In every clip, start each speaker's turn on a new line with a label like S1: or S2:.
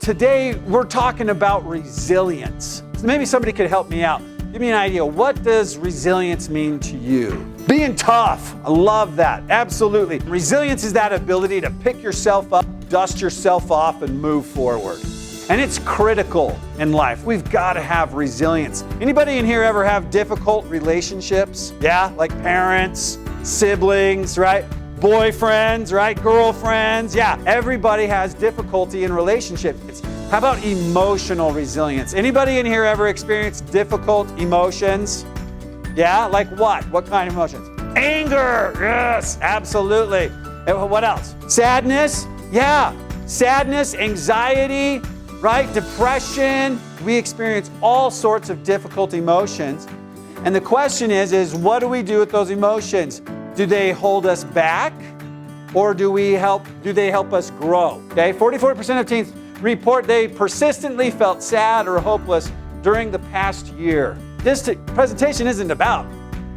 S1: Today, we're talking about resilience. So maybe somebody could help me out. Give me an idea. What does resilience mean to you? Being tough. I love that. Absolutely. Resilience is that ability to pick yourself up, dust yourself off, and move forward. And it's critical in life. We've got to have resilience. Anybody in here ever have difficult relationships? Yeah, like parents, siblings, right? Boyfriends, right? Girlfriends. Yeah, everybody has difficulty in relationships. How about emotional resilience? Anybody in here ever experienced difficult emotions? Yeah, like what? What kind of emotions? Anger, yes, absolutely. And what else? Sadness, yeah. Sadness, anxiety, right? Depression. We experience all sorts of difficult emotions. And the question is what do we do with those emotions? Do they hold us back or do they help us grow? Okay, 44% of teens report they persistently felt sad or hopeless during the past year. This presentation isn't about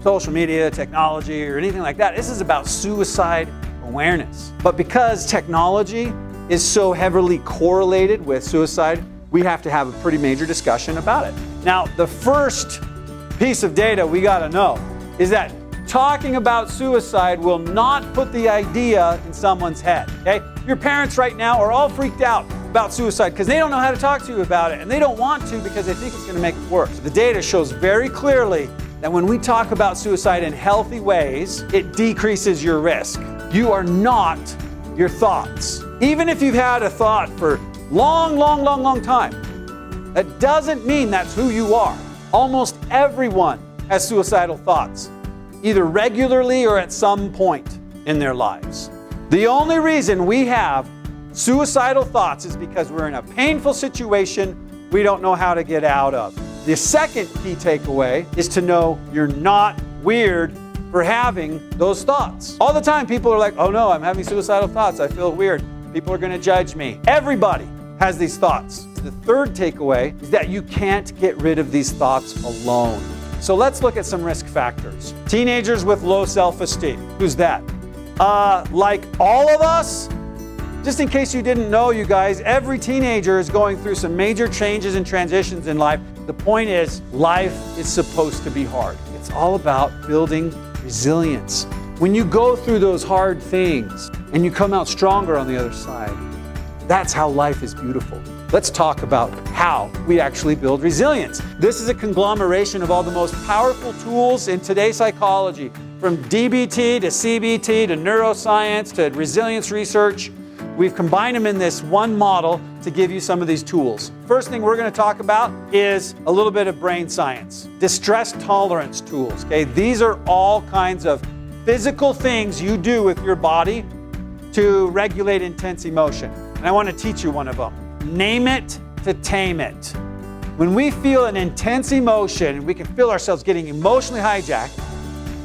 S1: social media, technology, or anything like that. This is about suicide awareness. But because technology is so heavily correlated with suicide, we have to have a pretty major discussion about it. Now, the first piece of data we got to know is that talking about suicide will not put the idea in someone's head, okay? Your parents right now are all freaked out about suicide because they don't know how to talk to you about it, and they don't want to because they think it's going to make it worse. The data shows very clearly that when we talk about suicide in healthy ways, it decreases your risk. You are not your thoughts. Even if you've had a thought for long time, that doesn't mean that's who you are. Almost everyone has suicidal thoughts, either regularly or at some point in their lives. The only reason we have suicidal thoughts is because we're in a painful situation we don't know how to get out of. The second key takeaway is to know you're not weird for having those thoughts. All the time people are like, oh no, I'm having suicidal thoughts. I feel weird. People are going to judge me. Everybody has these thoughts. The third takeaway is that you can't get rid of these thoughts alone. So let's look at some risk factors. Teenagers with low self-esteem. Who's that? Like all of us? Just in case you didn't know, you guys, every teenager is going through some major changes and transitions in life. The point is, life is supposed to be hard. It's all about building resilience. When you go through those hard things and you come out stronger on the other side, that's how life is beautiful. Let's talk about how we actually build resilience. This is a conglomeration of all the most powerful tools in today's psychology, from DBT to CBT to neuroscience to resilience research. We've combined them in this one model to give you some of these tools. First thing we're going to talk about is a little bit of brain science. Distress tolerance tools. Okay, these are all kinds of physical things you do with your body to regulate intense emotion. And I want to teach you one of them. Name it to tame it. When we feel an intense emotion, we can feel ourselves getting emotionally hijacked.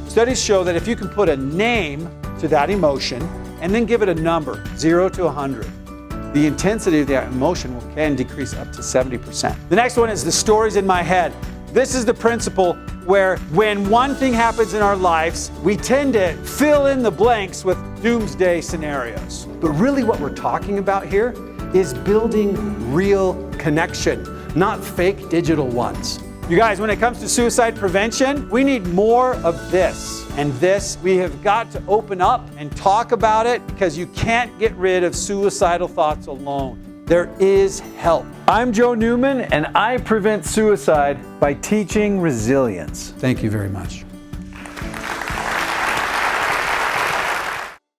S1: Studies show that if you can put a name to that emotion and then give it a number, 0 to 100, the intensity of that emotion can decrease up to 70%. The next one is the stories in my head. This is the principle where when one thing happens in our lives, we tend to fill in the blanks with doomsday scenarios. But really what we're talking about here is building real connection, not fake digital ones. You guys, when it comes to suicide prevention, we need more of this. And this, we have got to open up and talk about it because you can't get rid of suicidal thoughts alone. There is help. I'm Joe Newman, and I prevent suicide by teaching resilience. Thank you very much.